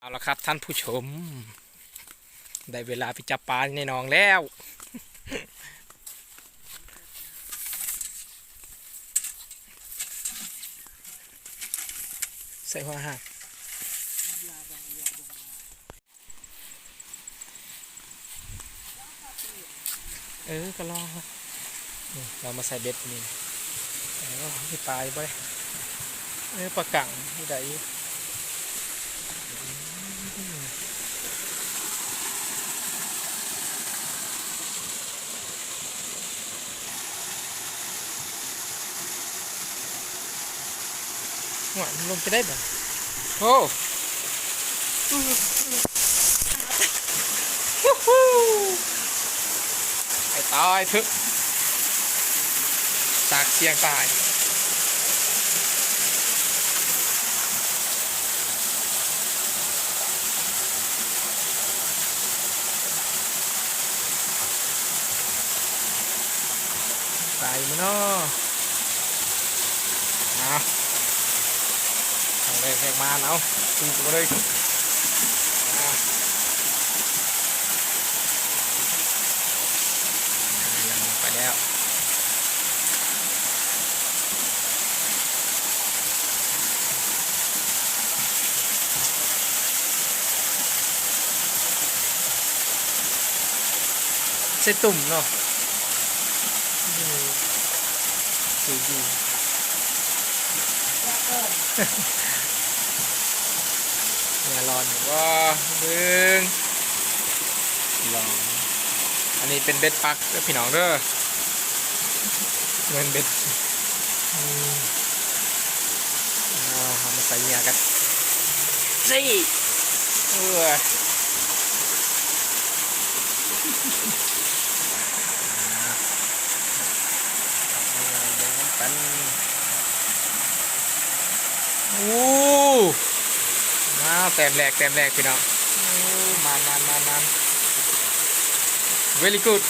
เอาละครับท่านผู้ชมได้เวลาไปจับปลาในหนองแล้วใส่หัวหักก็ลองครับเรามาใส่เบ็ดนี่ที่ปลาอยู่บ่ได้ปลากังที่ใดหัวมันลงจะได้บ่โอ้ไอ้ตายทึกสากเสียงตายตายมั้งเนาะเอาเลยแขกมาเอาตีตัวเลยไปแล้วใส่ตุ่มเนาะสีดีเนี่ยร้อนว่าดึงลองอันนี้เป็นเบ็ดปักเด้อพี่น้องเด้อเงินเบ็ดเอามาใส่เหยื่อกันสิกันแต้มแรกพี่น้องมัน very good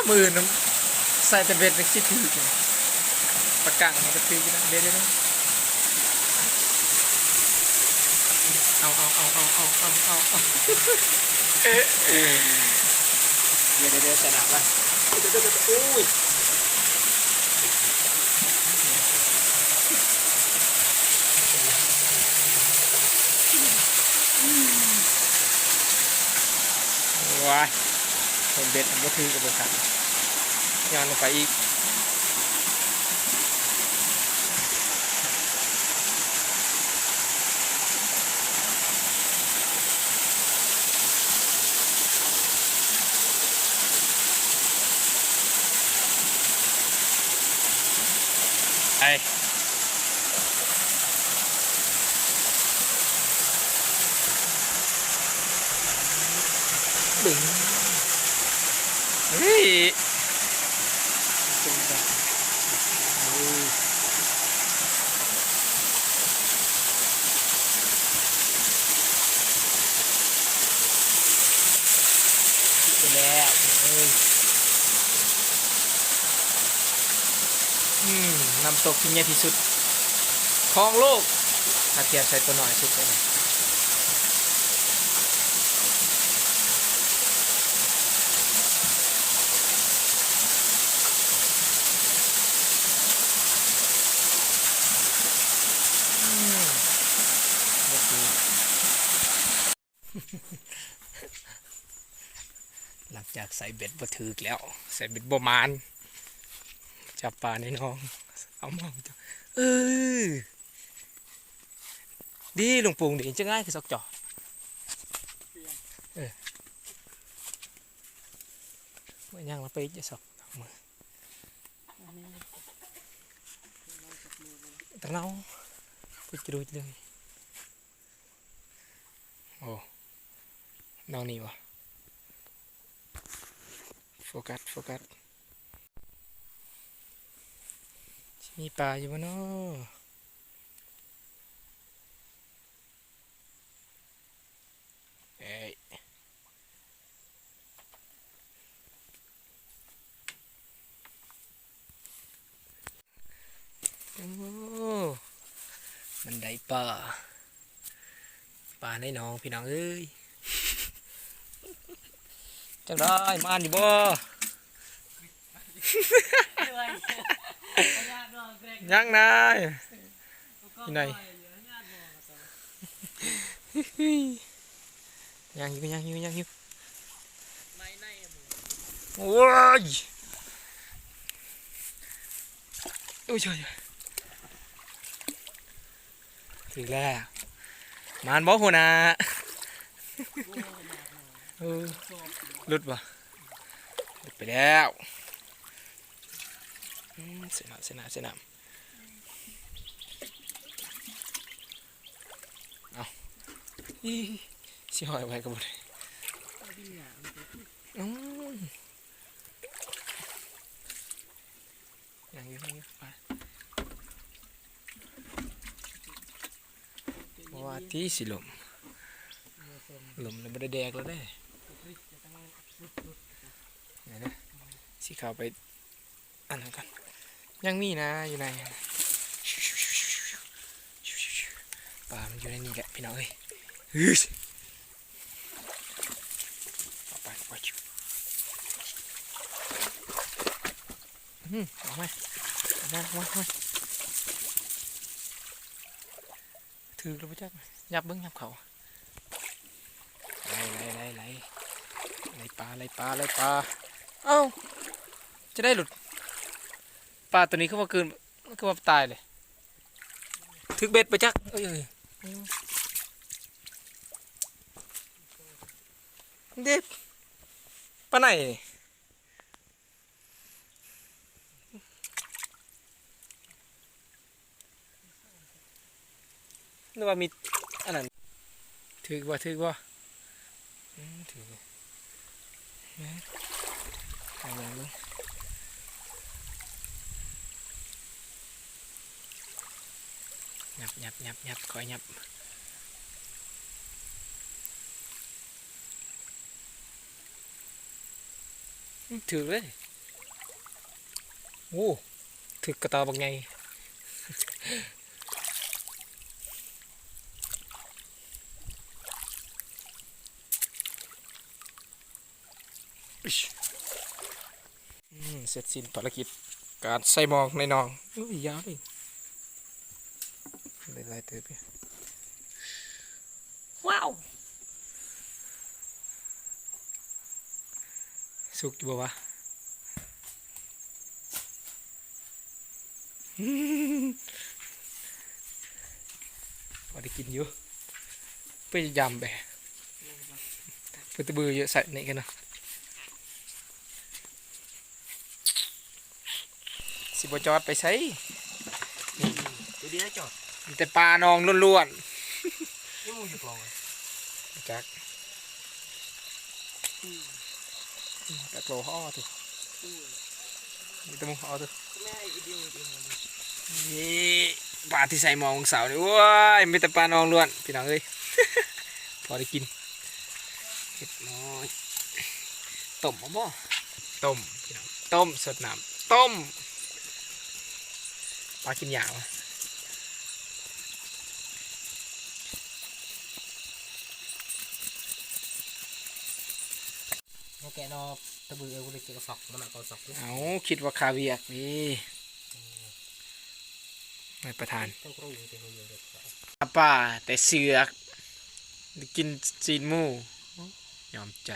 มือน้ำใส่แต่เบ็ดในสิถือปากกังมันก็ถือนะเด็ดนะเอาเดี๋ยวใส่หนักละอุ้ยว้ายเห็นเบ็ดมันก็ถือกับเบ็ดขันย้อนลงไปอีกไอ้ดึงเฮ้ยดึงแบบไปแล้วน้ำตกที่ใหญ่ที่สุดของโลกถ้าเทียบใส่ตัวหน่อยสุดเลยหลังจากใส่เบ็ดบ่ถือแล้วใส่เบ็ดบ่มานจับปลาในน้องเอามองดีลุงปุ่งดีจะง่ายคือสอกจ่อเมื่อย่างเราไปจะสอกมือตั้งเนาไปจะดูเลยโอ้น้องนี่วะโฟกัสมีปลาอยู่มั้ยเนาะเอ้ย โอ้มันได้ป่าในหนองพี่น้องเอ้ยจังได้มานอยู่บ่ยังนายที่ไหนยังอยู่โอ้ยโอ้ยถึงแล้วมานบ่หัวหน้าหลุดป่ะหลุดไปแล้วเสนาเอาสิหอยไว้ก็บ่ได้ยังอยู่ไปว่าที่สิลมแล้วไม่ได้แดกแล้วได้ไหนนะสิเข้าไปอันนั้นกันยังมีนะอยู่ในปลามันอยู่ในนี่แหละพี่น้องเอ้ยเอาไปออกมาถือแล้วพี่จักยับเบิ้งยับเขาไล่ปลาเอ้าจะได้หลุดปลาตัวนี้เขาว่าเกินเขาว่าตายเลยถึกเบ็ดไปจักเอ้ยเด็บปลาไหนนึกว่ามีอันนั้นถือว่าถืออะไรมึงยับคอยยับถือเลยโอ้ถือกระตาบางไงเสร็จสิ้นภารกิจการใส่หมอกในหนองยาวเลยไล่เติบไปว้าวสุกอยู่บ่วะพอได้กินอยู่ไปยำไปเพื่อตะบือเยอะใส่ในกันนะสิบจอดไปใช้ตัวนี้จอดแต่ปลานองล้วนๆจักโลห่อถูกมีตะมุห่อถูกนี่ปลาที่ใส่หมองเสาเนี่ยว้ายมีแต่ปลานองล้วนพี่น้องเอ้ยพอได้กินเห็ดน้อยต้มบ่ต้มสดน้ำต้มปลากินหยาวโอเคเนาะตะบือกูได้เกี่ยวกับศอกมันเอาศอกเอาคิดว่าคาเวียกนี่ไม่ประทานป่าแต่เสือกกินจีนหมูยอมใจ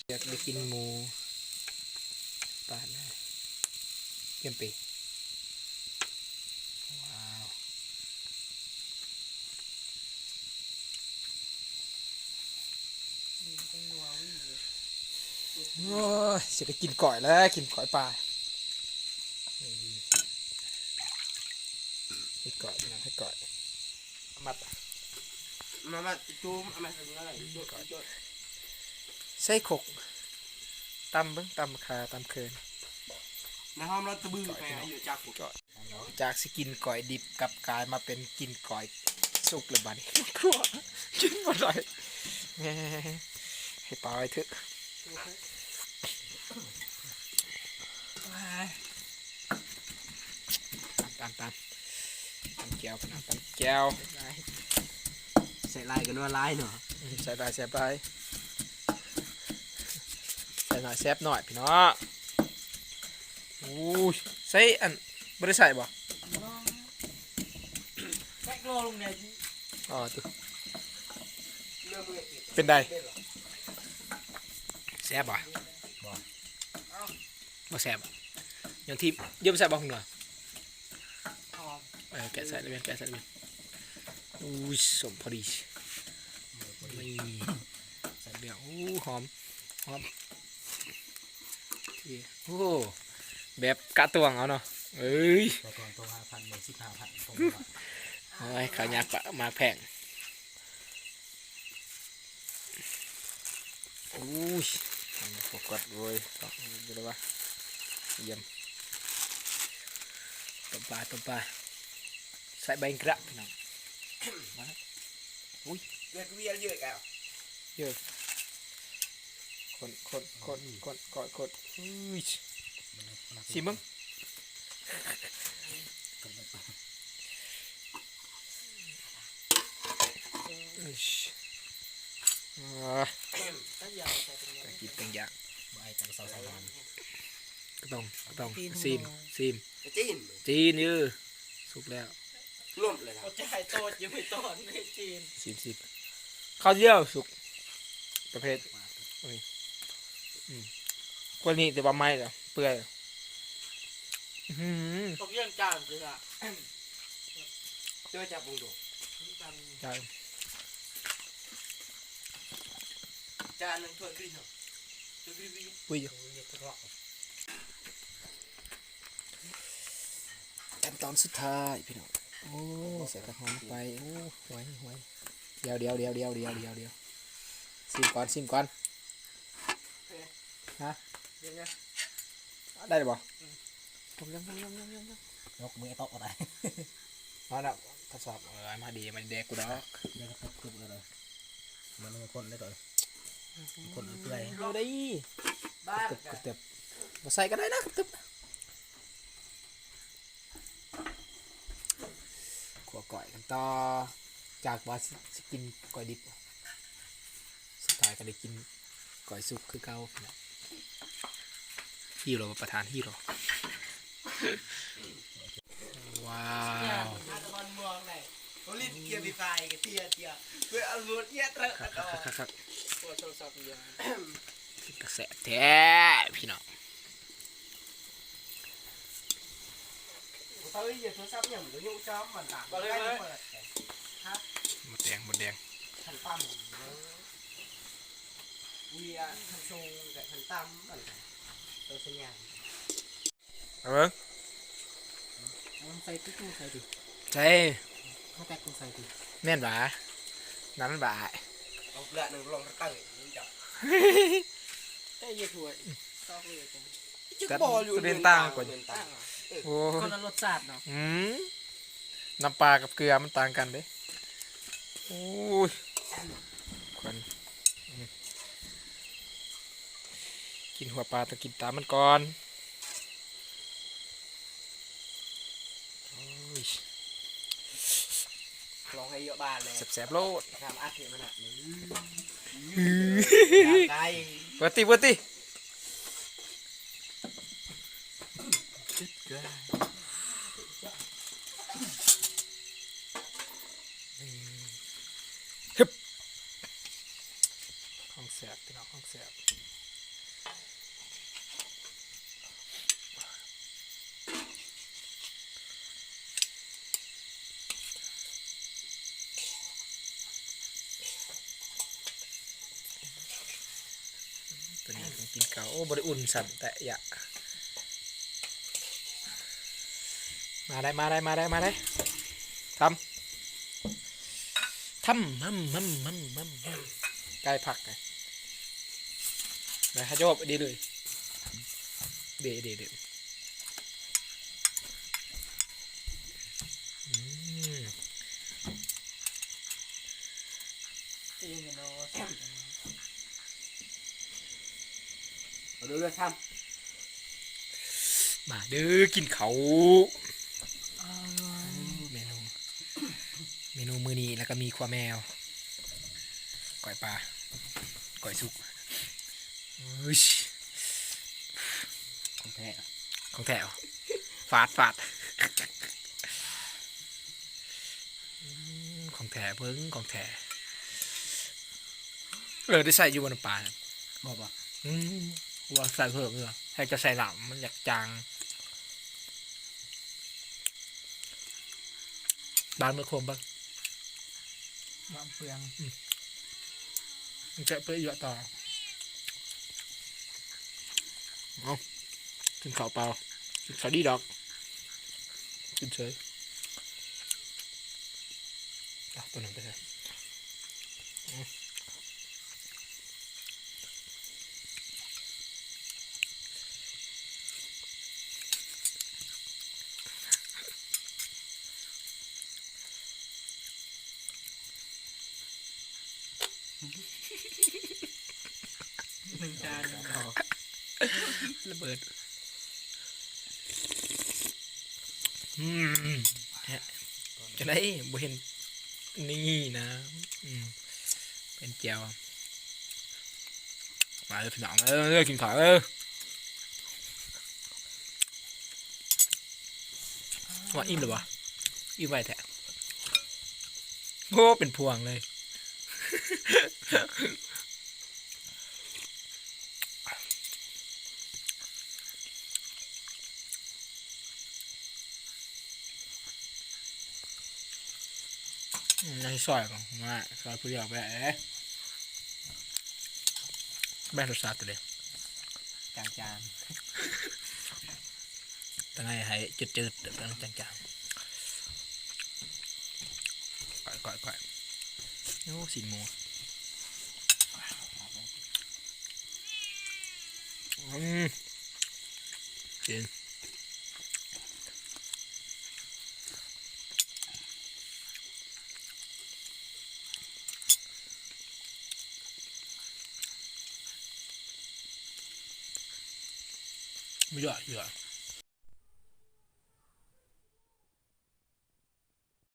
อยากได้กินหมูปาดนะเยี่ยมปีว้าวโอ้ยเสร็จได้กินก่อยแล้วกินก่อยปลาให้ก่อยนะให้ก่อยมัดมาจูมมาทำอะไรใส่ขกตำเบิ้งตำขาตำเคินในห้องเราตะบือไปอยู่จากสกินก่อยดิบกับกลายมาเป็นกินก่อยสุกเลยบ้านี้กลัวกินบ่ได้ให้ปลาไว้เถอะ ตามแก้วตามแก้วใส่ลายกันว่าลายเนาะ ใส่ได้แซ่บไปใส่หน่อยแซ่บหน่อยพี่น้องอู้ยใส่อันบ่ได้ใส่บ่ แท็กโลลงเนี่ย อ๋อติเป็นไดแซ่บบ่บ่แซ่บอ่ะอย่างที่เยอะแซ่บบ่คุณหน่อยแกะใส่เลยแกะใส่เลยอู้ยสมพอดีนี่ใส่เดี๋ยวอู้หอมโอ้แบบกะตวงเอาเนาะเอ้ย แต่ก่อนตัว5,000เนี่ย15,000ตรง โอ้ยขายยากปะมาแพงอู้ยโฟกัสเลยต้องดูเลยว่าเยี่ยมต้มปลาใส่ใบกระพี่น้องมาอุ้ย เลือดเวียนเยอะแกว เยอะคนอุ้ยชิมมึงไปกินเป็นอย่าง ใบจากเสาสายาน ก็ต้องซิม จีน จีนยื้อสุกแล้ว ร่วมเลยครับจะให้โตยังไม่โตในจีน ซิมข้าวเยี่ยวสุกประเภทกว่านี้แต่ว่าไม่เหรอเปื่อยตกเรื่องจานสิฮะเจอจับบุงดู ใช่ จานนึงถ้วยกรีนเหรอถ้วยกรีน ปุ้ยขั้นตอนสุดท้ายพี่น้องโอ้ใส่กระหอมไปโอ้หวยเดี๋ยวซิมก่อนฮะได้หรือเปล่าผมยัง ยกมือโต๊ะอะไร มาแล้วทดสอบมาดีมันแดกกูดอก เดี๋ยวก็ทุบเลยมันคนได้ก่อนคนเปื่อย เราได้ตึบมาใส่ก็ได้นะตึบขัวก่อยกันต่อจากว่าสกินก่อยดิบสุดท้ายก็ได้กินก่อยสุกคือเก่าฮีโร่ประธานฮีโร่ว้าว ตะวันเมืองไหนเขาลิ้นเกียร์ดีไฟกับเตียเพื่อเอารถเตี้ยเตะต่อ ครับ ตัวโทรศัพท์เยอะ กระแสแท้พี่น้อง เขาเรียกโทรศัพท์อย่างหรือยุ่งจ้อมมันต่างกันเลย หมดแดง ขันตั้มเวียขันชงแต่ขันตั้มมันตัวสัญญาณ เอาเบิ้ง มันใส่ตุ๊กใส่ดิ ใช่ เขาแตกกูใส่ดิ แม่นบ่านั้นบ่า เอาเปลือกหนึ่งลงตะตั้งนี่จับได้เยอะถ้วยต้องเลยจังจะบอลอยู่เดินตั้งกว่าโอ้คนละรสชาติเนาะ น้ำปลากับเกลือมันต่างกันเด้โอ้ยควันกินหัวปลาต้องกินตามมันก่อนโอ้ย ลองให้เยอะบ้านเลย แสบๆโลด ทำอาเทียมันอ่ะไก่ เปิดติฮึบห้องแสบพี่น้องห้องแสบตัวนี้ต้องกินเกาโอ้บริอุ่นสั่นแต่อย่ามาได้ทำใกล้ผักไงนะฮะโจบดีเลยเดี๋ยว เรื่อยๆท มาเด้อกินเขาเมนูมื้อนี้แล้วก็มีขั้วแมวก่อยปลาก่อยสุกอุ้ย ำของแท้ ของแถวฟาดของแถเพิ่งของแถได้ใส่อยู่บนปลา บอกว่า ว่าใส่เพิ่มเลยให้จะใส่หลังมันอยากจางบ้านเมื่อโคมบ้าง วางเปลือง มันจะเปื่อยเยอะต่อเอากินข้าวเปล่ากินข้าวดีดอกกินเฉยตัวหนึ่งไปเลยจาน ระเบิดจะได้บ่เห็นนี่นะเป็นเจียวมาเลยพี่น้องกินข้าวว่าอิ่มหรือวะอิ่มไปแท้โอ้เป็นพวงเลยยังซอยก่อนมาซอยผู้เดียวไปแม่รสชาติตัวเดียว จาน ตั้งให้จืดๆตั้งจางๆก่อยโอ้สีหมูกินไม่เยอะ